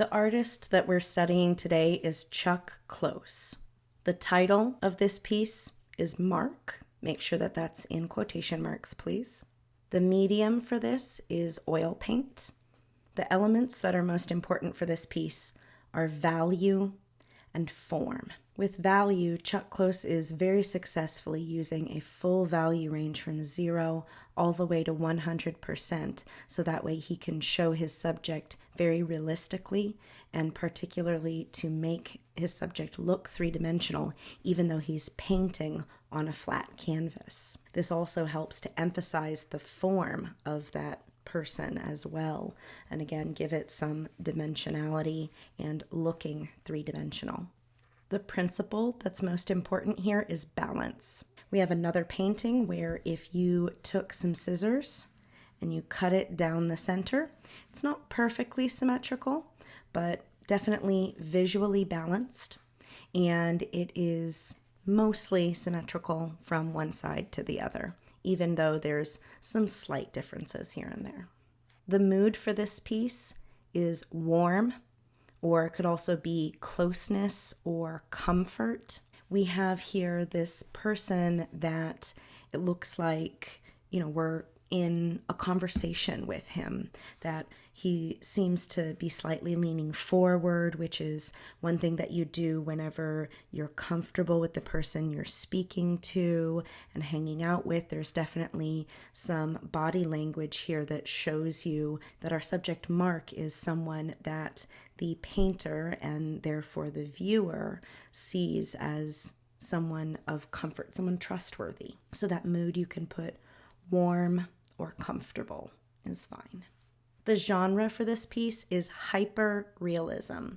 The artist that we're studying today is Chuck Close. The title of this piece is Mark. Make sure that that's in quotation marks, please. The medium for this is oil paint. The elements that are most important for this piece are value and form. With value, Chuck Close is very successfully using a full value range from 0 all the way to 100%, so that way he can show his subject very realistically, and particularly to make his subject look three-dimensional, even though he's painting on a flat canvas. This also helps to emphasize the form of that person as well, and again, give it some dimensionality and looking three-dimensional. The principle that's most important here is balance. We have another painting where if you took some scissors and you cut it down the center, it's not perfectly symmetrical, but definitely visually balanced, and it is mostly symmetrical from one side to the other, even though there's some slight differences here and there. The mood for this piece is warm, or it could also be closeness or comfort. We have here this person that it looks like, we're in a conversation with him, that he seems to be slightly leaning forward, which is one thing that you do whenever you're comfortable with the person you're speaking to and hanging out with. There's definitely some body language here that shows you that our subject Mark is someone that the painter and therefore the viewer sees as someone of comfort, someone trustworthy. So that mood you can put warm or comfortable is fine. The genre for this piece is hyper-realism,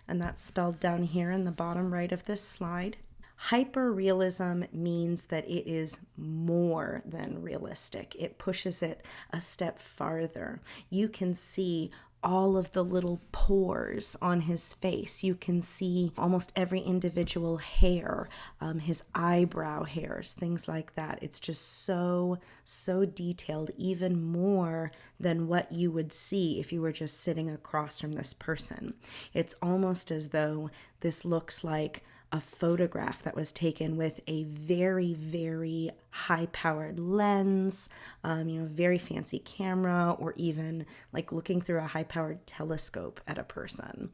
and that's spelled down here in the bottom right of this slide. Hyper-realism means that it is more than realistic. It pushes it a step farther. You can see all of the little pores on his face. You can see almost every individual hair, his eyebrow hairs, things like that. It's just so detailed, even more than what you would see if you were just sitting across from this person. It's almost as though this looks like a photograph that was taken with a very, very high-powered lens, very fancy camera, or even like looking through a high-powered telescope at a person.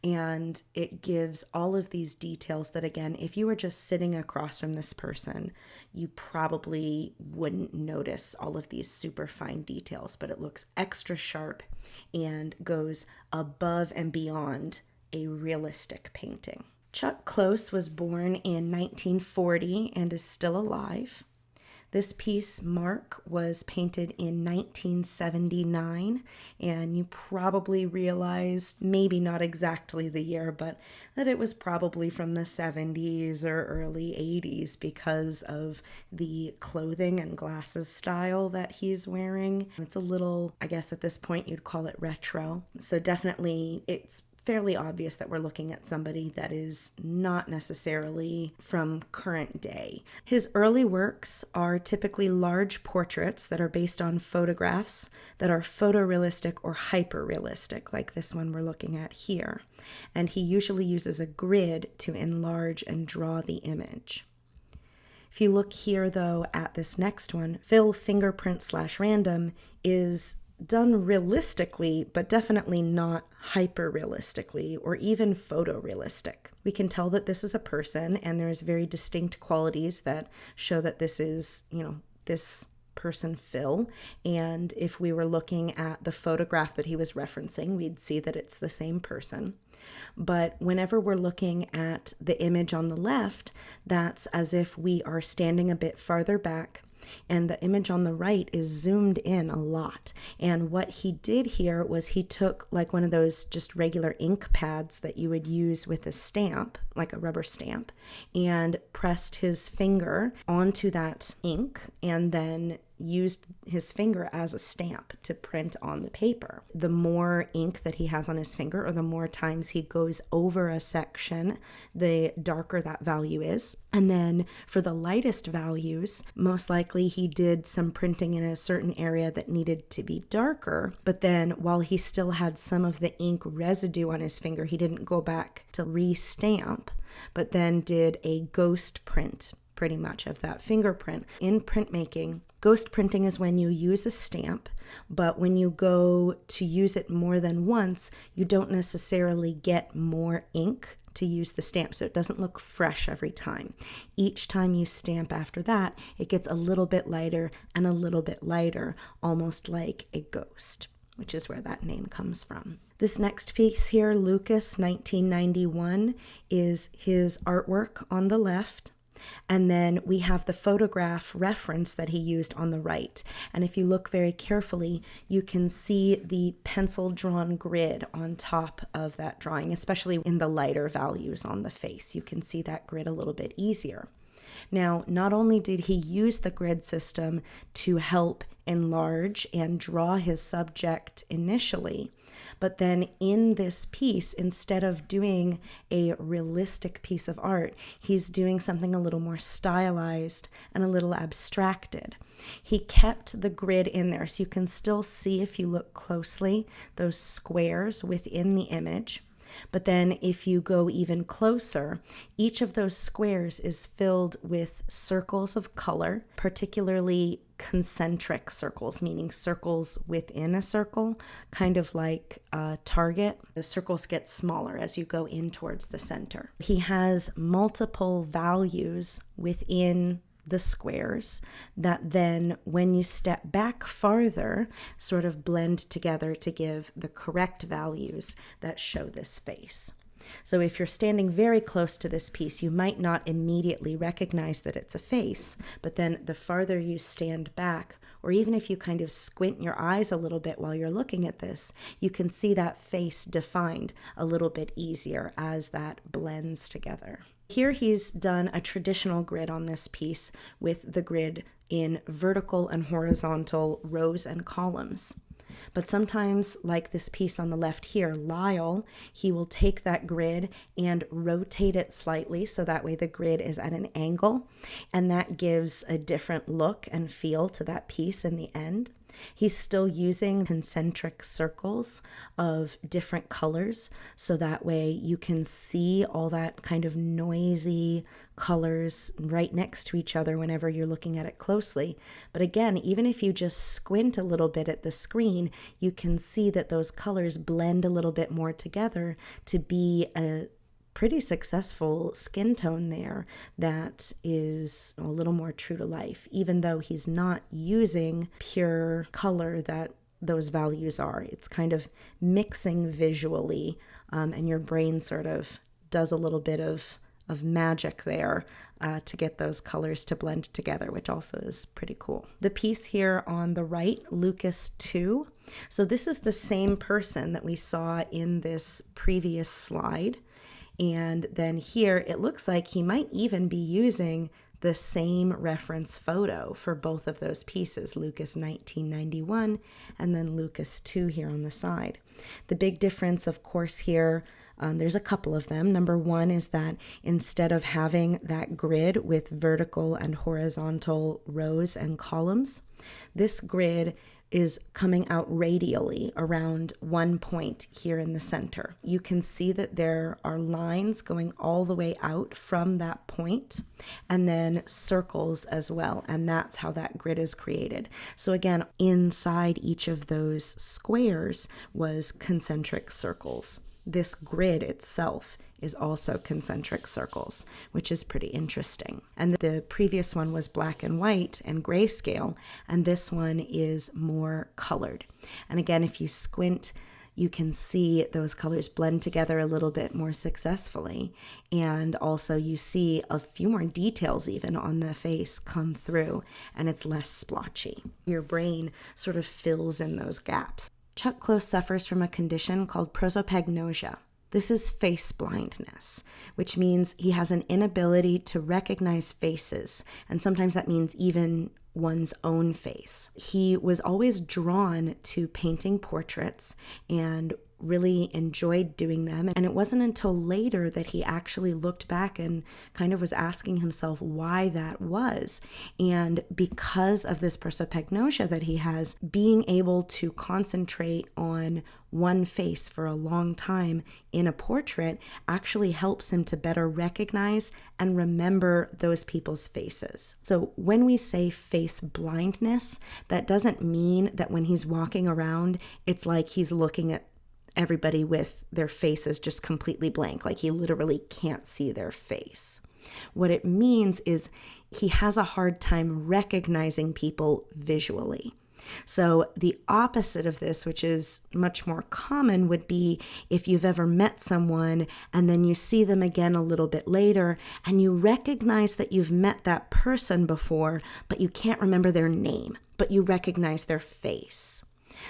And it gives all of these details that, again, if you were just sitting across from this person, you probably wouldn't notice all of these super fine details, but it looks extra sharp and goes above and beyond a realistic painting. Chuck Close was born in 1940 and is still alive. This piece, Mark, was painted in 1979, and you probably realized, maybe not exactly the year, but that it was probably from the 70s or early 80s because of the clothing and glasses style that he's wearing. It's a little, I guess at this point you'd call it retro. So definitely it's fairly obvious that we're looking at somebody that is not necessarily from current day. His early works are typically large portraits that are based on photographs that are photorealistic or hyper-realistic, like this one we're looking at here. And he usually uses a grid to enlarge and draw the image. If you look here, though, at this next one, Fill Fingerprint/Random is done realistically, but definitely not hyper-realistically or even photorealistic. We can tell that this is a person, and there's very distinct qualities that show that this is, this person Phil. And if we were looking at the photograph that he was referencing, we'd see that it's the same person. But whenever we're looking at the image on the left, that's as if we are standing a bit farther back, and the image on the right is zoomed in a lot. And what he did here was he took like one of those just regular ink pads that you would use with a stamp, like a rubber stamp, and pressed his finger onto that ink and then used his finger as a stamp to print on the paper. The more ink that he has on his finger, or the more times he goes over a section, the darker that value is. And then for the lightest values, most likely he did some printing in a certain area that needed to be darker, but then while he still had some of the ink residue on his finger, he didn't go back to re-stamp, but then did a ghost print pretty much of that fingerprint. In printmaking, ghost printing is when you use a stamp, but when you go to use it more than once, you don't necessarily get more ink to use the stamp, so it doesn't look fresh every time. Each time you stamp after that, it gets a little bit lighter and a little bit lighter, almost like a ghost, which is where that name comes from. This next piece here, Lucas 1991, is his artwork on the left. And then we have the photograph reference that he used on the right. And if you look very carefully, you can see the pencil drawn grid on top of that drawing, especially in the lighter values on the face. You can see that grid a little bit easier. Now, not only did he use the grid system to help enlarge and draw his subject initially, but then in this piece, instead of doing a realistic piece of art, he's doing something a little more stylized and a little abstracted. He kept the grid in there, so you can still see, if you look closely, those squares within the image. But then if you go even closer, each of those squares is filled with circles of color, particularly concentric circles, meaning circles within a circle, kind of like a target. The circles get smaller as you go in towards the center. He has multiple values within the squares that then, when you step back farther, sort of blend together to give the correct values that show this face. So if you're standing very close to this piece, you might not immediately recognize that it's a face, but then the farther you stand back, or even if you kind of squint your eyes a little bit while you're looking at this, you can see that face defined a little bit easier as that blends together. Here he's done a traditional grid on this piece with the grid in vertical and horizontal rows and columns. But sometimes, like this piece on the left here, Lyle, he will take that grid and rotate it slightly so that way the grid is at an angle, and that gives a different look and feel to that piece in the end. He's still using concentric circles of different colors, so that way you can see all that kind of noisy colors right next to each other whenever you're looking at it closely. But again, even if you just squint a little bit at the screen, you can see that those colors blend a little bit more together to be a pretty successful skin tone there that is a little more true to life, even though he's not using pure color that those values are. It's kind of mixing visually, and your brain sort of does a little bit of magic there to get those colors to blend together, which also is pretty cool. The piece here on the right, Lucas 2. So this is the same person that we saw in this previous slide. And then here, it looks like he might even be using the same reference photo for both of those pieces, Lucas 1991 and then Lucas 2 here on the side. The big difference, of course, here, there's a couple of them. Number one is that instead of having that grid with vertical and horizontal rows and columns, this grid is coming out radially around one point here in the center. You can see that there are lines going all the way out from that point, and then circles as well, and that's how that grid is created. So again, inside each of those squares was concentric circles. This grid itself is also concentric circles, which is pretty interesting. And the previous one was black and white and grayscale, and this one is more colored. And again, if you squint, you can see those colors blend together a little bit more successfully. And also you see a few more details even on the face come through, and it's less splotchy. Your brain sort of fills in those gaps. Chuck Close suffers from a condition called prosopagnosia. This is face blindness, which means he has an inability to recognize faces, and sometimes that means even one's own face. He was always drawn to painting portraits and really enjoyed doing them. And it wasn't until later that he actually looked back and kind of was asking himself why that was. And because of this prosopagnosia that he has, being able to concentrate on one face for a long time in a portrait actually helps him to better recognize and remember those people's faces. So when we say face blindness, that doesn't mean that when he's walking around, it's like he's looking at everybody with their faces just completely blank, like he literally can't see their face. What it means is he has a hard time recognizing people visually. So the opposite of this, which is much more common, would be if you've ever met someone and then you see them again a little bit later and you recognize that you've met that person before, but you can't remember their name, but you recognize their face.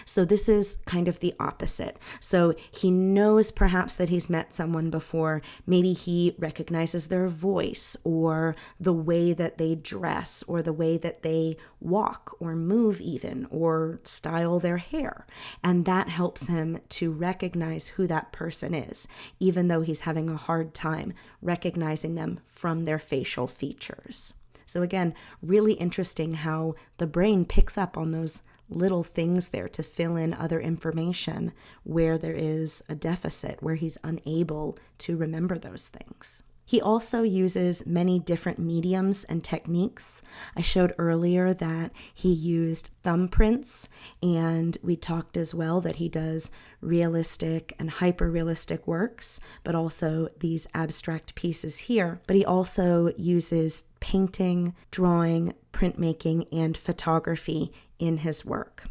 So this is kind of the opposite. So he knows perhaps that he's met someone before. Maybe he recognizes their voice or the way that they dress or the way that they walk or move even or style their hair. And that helps him to recognize who that person is, even though he's having a hard time recognizing them from their facial features. So again, really interesting how the brain picks up on those little things there to fill in other information where there is a deficit, where he's unable to remember those things. He also uses many different mediums and techniques. I showed earlier that he used thumbprints, and we talked as well that he does realistic and hyper-realistic works, but also these abstract pieces here. But he also uses painting, drawing, printmaking, and photography in his work.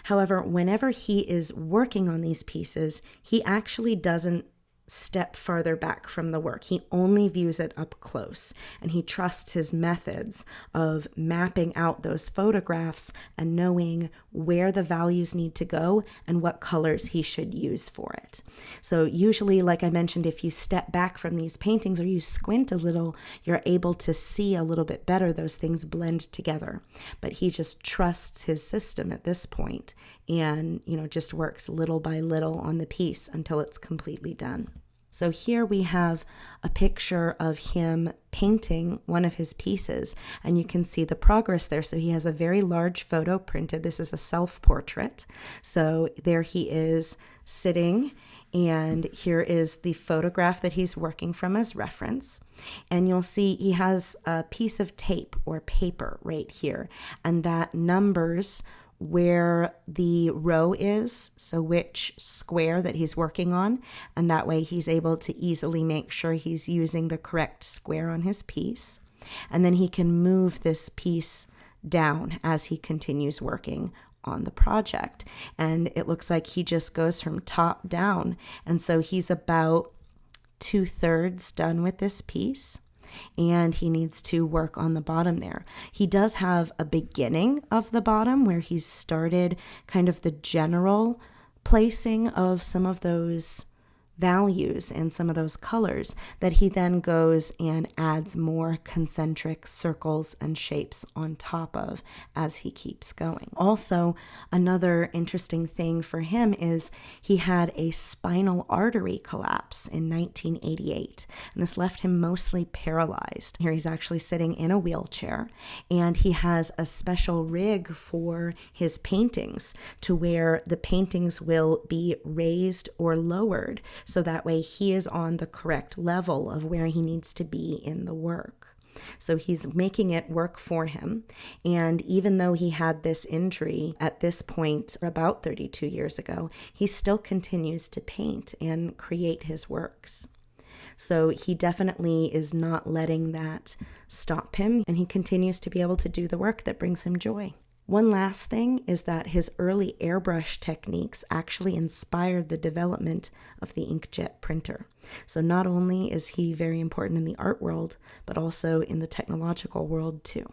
However, whenever he is working on these pieces, he actually doesn't step farther back from the work. He only views it up close, and he trusts his methods of mapping out those photographs and knowing where the values need to go and what colors he should use for it. So usually, like I mentioned, if you step back from these paintings or you squint a little, you're able to see a little bit better. Those things blend together. But he just trusts his system at this point and, just works little by little on the piece until it's completely done. So here we have a picture of him painting one of his pieces, and you can see the progress there. So he has a very large photo printed. This is a self-portrait. So there he is sitting, and here is the photograph that he's working from as reference. And you'll see he has a piece of tape or paper right here, and that numbers where the row is, so which square that he's working on, and that way he's able to easily make sure he's using the correct square on his piece. And then he can move this piece down as he continues working on the project. And it looks like he just goes from top down. And so he's about 2/3 done with this piece, and he needs to work on the bottom there. He does have a beginning of the bottom where he's started kind of the general placing of some of those values and some of those colors that he then goes and adds more concentric circles and shapes on top of as he keeps going. Also, another interesting thing for him is he had a spinal artery collapse in 1988, and this left him mostly paralyzed. Here he's actually sitting in a wheelchair, and he has a special rig for his paintings to where the paintings will be raised or lowered, so that way he is on the correct level of where he needs to be in the work. So he's making it work for him. And even though he had this injury at this point about 32 years ago, he still continues to paint and create his works. So he definitely is not letting that stop him, and he continues to be able to do the work that brings him joy. One last thing is that his early airbrush techniques actually inspired the development of the inkjet printer. So not only is he very important in the art world, but also in the technological world too.